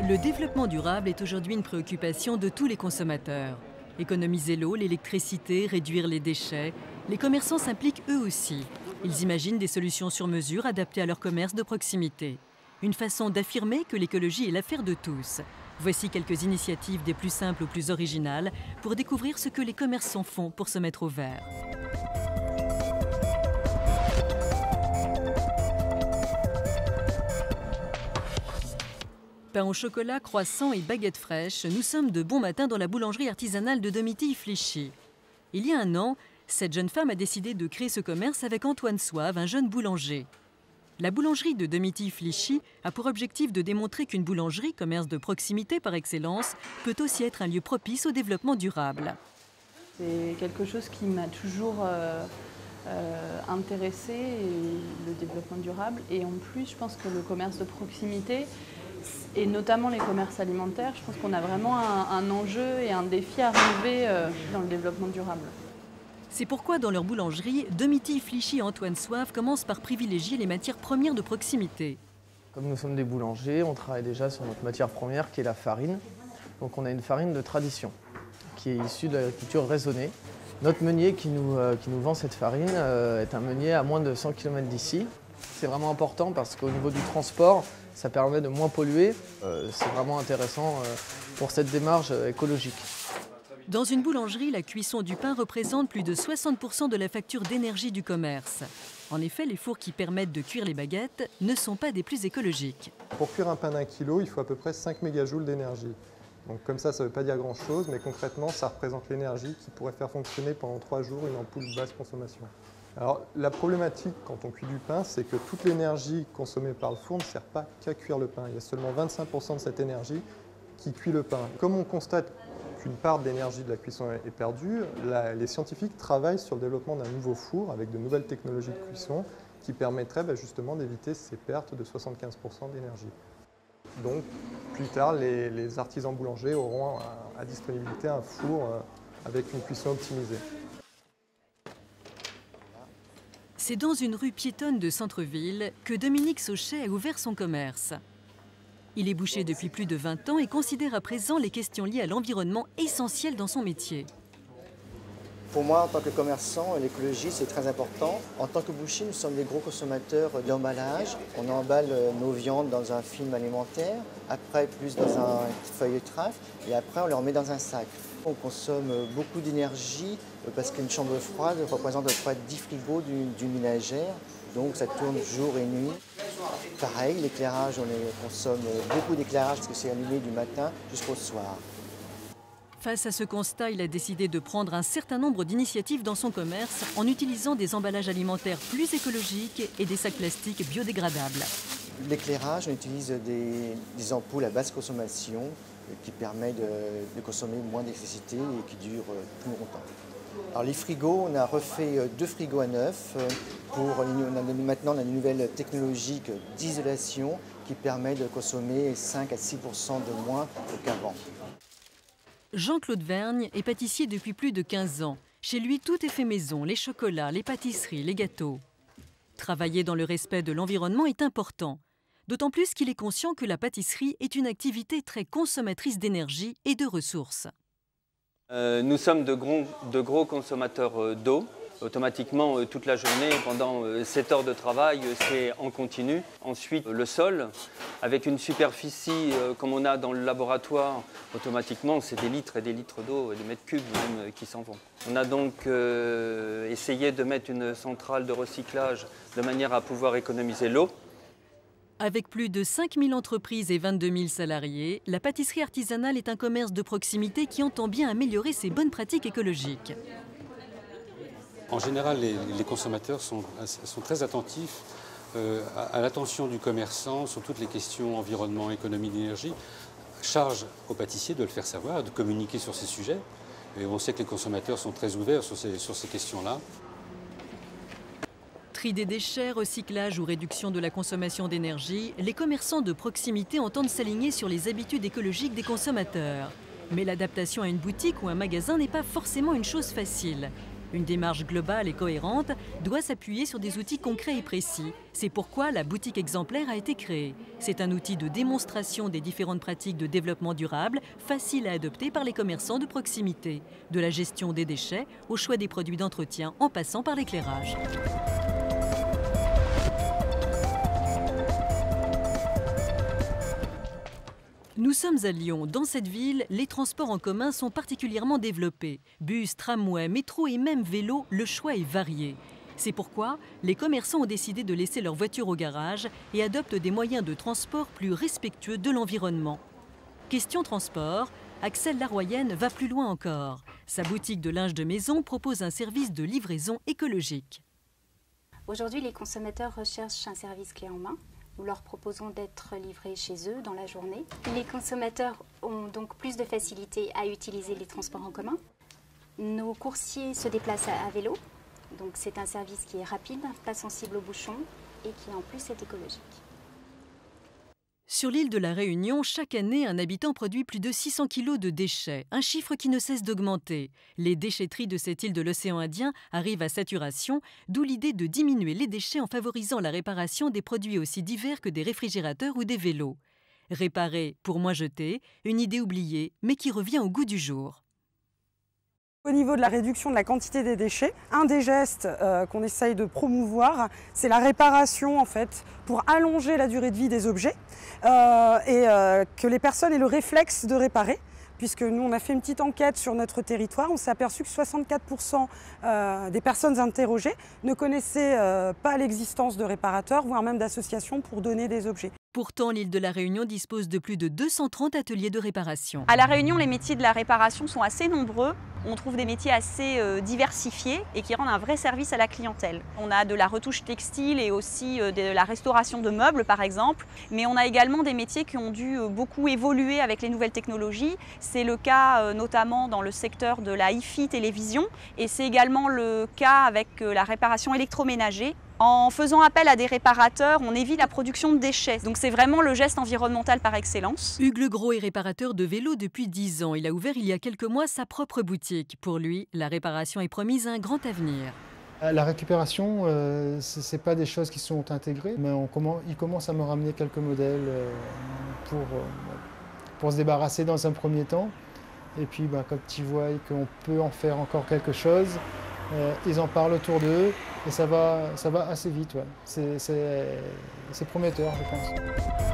Le développement durable est aujourd'hui une préoccupation de tous les consommateurs. Économiser l'eau, l'électricité, réduire les déchets, les commerçants s'impliquent eux aussi. Ils imaginent des solutions sur mesure adaptées à leur commerce de proximité. Une façon d'affirmer que l'écologie est l'affaire de tous. Voici quelques initiatives des plus simples aux plus originales pour découvrir ce que les commerçants font pour se mettre au vert. Pain au chocolat, croissants et baguettes fraîches, nous sommes de bon matin dans la boulangerie artisanale de Domitille-Flichy. Il y a un an, cette jeune femme a décidé de créer ce commerce avec Antoine Soave, un jeune boulanger. La boulangerie de Domitille-Flichy a pour objectif de démontrer qu'une boulangerie, commerce de proximité par excellence, peut aussi être un lieu propice au développement durable. C'est quelque chose qui m'a toujours intéressé, le développement durable. Et en plus, je pense que le commerce de proximité, et notamment les commerces alimentaires, je pense qu'on a vraiment un enjeu et un défi à relever dans le développement durable. C'est pourquoi dans leur boulangerie, Domitille-Flichy et Antoine Soave commencent par privilégier les matières premières de proximité. Comme nous sommes des boulangers, on travaille déjà sur notre matière première qui est la farine. Donc on a une farine de tradition qui est issue de l'agriculture raisonnée. Notre meunier qui nous vend cette farine est un meunier à moins de 100 km d'ici. C'est vraiment important parce qu'au niveau du transport, ça permet de moins polluer. C'est vraiment intéressant pour cette démarche écologique. Dans une boulangerie, la cuisson du pain représente plus de 60% de la facture d'énergie du commerce. En effet, les fours qui permettent de cuire les baguettes ne sont pas des plus écologiques. Pour cuire un pain d'1 kilo, il faut à peu près 5 mégajoules d'énergie. Donc comme ça ne veut pas dire grand-chose, mais concrètement, ça représente l'énergie qui pourrait faire fonctionner pendant 3 jours une ampoule basse consommation. Alors la problématique quand on cuit du pain, c'est que toute l'énergie consommée par le four ne sert pas qu'à cuire le pain. Il y a seulement 25% de cette énergie qui cuit le pain. Comme on constate qu'une part de l'énergie de la cuisson est perdue, les scientifiques travaillent sur le développement d'un nouveau four avec de nouvelles technologies de cuisson qui permettraient justement d'éviter ces pertes de 75% d'énergie. Donc plus tard, les artisans boulangers auront à disponibilité un four avec une cuisson optimisée. C'est dans une rue piétonne de centre-ville que Dominique Sauchet a ouvert son commerce. Il est boucher depuis plus de 20 ans et considère à présent les questions liées à l'environnement essentielles dans son métier. Pour moi, en tant que commerçant, l'écologie, c'est très important. En tant que boucher, nous sommes des gros consommateurs d'emballage. On emballe nos viandes dans un film alimentaire, après plus dans un feuille de trèfle, et après on le remet dans un sac. On consomme beaucoup d'énergie parce qu'une chambre froide représente à peu près 10 frigos d'une ménagère, donc ça tourne jour et nuit. Pareil, l'éclairage, on consomme beaucoup d'éclairage parce que c'est allumé du matin jusqu'au soir. Face à ce constat, il a décidé de prendre un certain nombre d'initiatives dans son commerce en utilisant des emballages alimentaires plus écologiques et des sacs plastiques biodégradables. L'éclairage, on utilise des ampoules à basse consommation qui permettent de consommer moins d'électricité et qui durent plus longtemps. Alors les frigos, on a refait 2 frigos à neuf. Maintenant, on a une nouvelle technologie d'isolation qui permet de consommer 5 à 6% de moins qu'avant. Jean-Claude Vergne est pâtissier depuis plus de 15 ans. Chez lui, tout est fait maison, les chocolats, les pâtisseries, les gâteaux. Travailler dans le respect de l'environnement est important. D'autant plus qu'il est conscient que la pâtisserie est une activité très consommatrice d'énergie et de ressources. Nous sommes de gros consommateurs d'eau. Automatiquement, toute la journée, pendant 7 heures de travail, c'est en continu. Ensuite, le sol, avec une superficie comme on a dans le laboratoire, automatiquement, c'est des litres et des litres d'eau, des mètres cubes même, qui s'en vont. On a donc essayé de mettre une centrale de recyclage de manière à pouvoir économiser l'eau. Avec plus de 5000 entreprises et 22 000 salariés, la pâtisserie artisanale est un commerce de proximité qui entend bien améliorer ses bonnes pratiques écologiques. En général, les consommateurs sont très attentifs à l'attention du commerçant sur toutes les questions environnement, économie d'énergie. Charge au pâtissier de le faire savoir, de communiquer sur ces sujets. Et on sait que les consommateurs sont très ouverts sur ces questions-là. Tri des déchets, recyclage ou réduction de la consommation d'énergie, les commerçants de proximité entendent s'aligner sur les habitudes écologiques des consommateurs. Mais l'adaptation à une boutique ou un magasin n'est pas forcément une chose facile. Une démarche globale et cohérente doit s'appuyer sur des outils concrets et précis. C'est pourquoi la boutique exemplaire a été créée. C'est un outil de démonstration des différentes pratiques de développement durable, facile à adopter par les commerçants de proximité. De la gestion des déchets au choix des produits d'entretien en passant par l'éclairage. Nous sommes à Lyon. Dans cette ville, les transports en commun sont particulièrement développés. Bus, tramway, métro et même vélo, le choix est varié. C'est pourquoi les commerçants ont décidé de laisser leur voiture au garage et adoptent des moyens de transport plus respectueux de l'environnement. Question transport, Axel Laroyenne va plus loin encore. Sa boutique de linge de maison propose un service de livraison écologique. Aujourd'hui, les consommateurs recherchent un service clé en main. Nous leur proposons d'être livrés chez eux dans la journée. Les consommateurs ont donc plus de facilité à utiliser les transports en commun. Nos coursiers se déplacent à vélo. Donc c'est un service qui est rapide, pas sensible aux bouchons et qui en plus est écologique. Sur l'île de la Réunion, chaque année, un habitant produit plus de 600 kg de déchets, un chiffre qui ne cesse d'augmenter. Les déchetteries de cette île de l'océan Indien arrivent à saturation, d'où l'idée de diminuer les déchets en favorisant la réparation des produits aussi divers que des réfrigérateurs ou des vélos. Réparer pour moins jeter, une idée oubliée, mais qui revient au goût du jour. Au niveau de la réduction de la quantité des déchets, un des gestes qu'on essaye de promouvoir, c'est la réparation en fait, pour allonger la durée de vie des objets et que les personnes aient le réflexe de réparer. Puisque nous, on a fait une petite enquête sur notre territoire, on s'est aperçu que 64% des personnes interrogées ne connaissaient pas l'existence de réparateurs, voire même d'associations pour donner des objets. Pourtant, l'île de la Réunion dispose de plus de 230 ateliers de réparation. À La Réunion, les métiers de la réparation sont assez nombreux. On trouve des métiers assez diversifiés et qui rendent un vrai service à la clientèle. On a de la retouche textile et aussi de la restauration de meubles, par exemple. Mais on a également des métiers qui ont dû beaucoup évoluer avec les nouvelles technologies. C'est le cas notamment dans le secteur de la hi-fi télévision et c'est également le cas avec la réparation électroménager. En faisant appel à des réparateurs, on évite la production de déchets. Donc c'est vraiment le geste environnemental par excellence. Hugues Legros est réparateur de vélos depuis 10 ans. Il a ouvert il y a quelques mois sa propre boutique. Pour lui, la réparation est promise à un grand avenir. La récupération, ce n'est pas des choses qui sont intégrées, mais il commence à me ramener quelques modèles pour se débarrasser dans un premier temps. Et puis quand ils voient qu'on peut en faire encore quelque chose, ils en parlent autour d'eux et ça va assez vite. Ouais. C'est prometteur, je pense.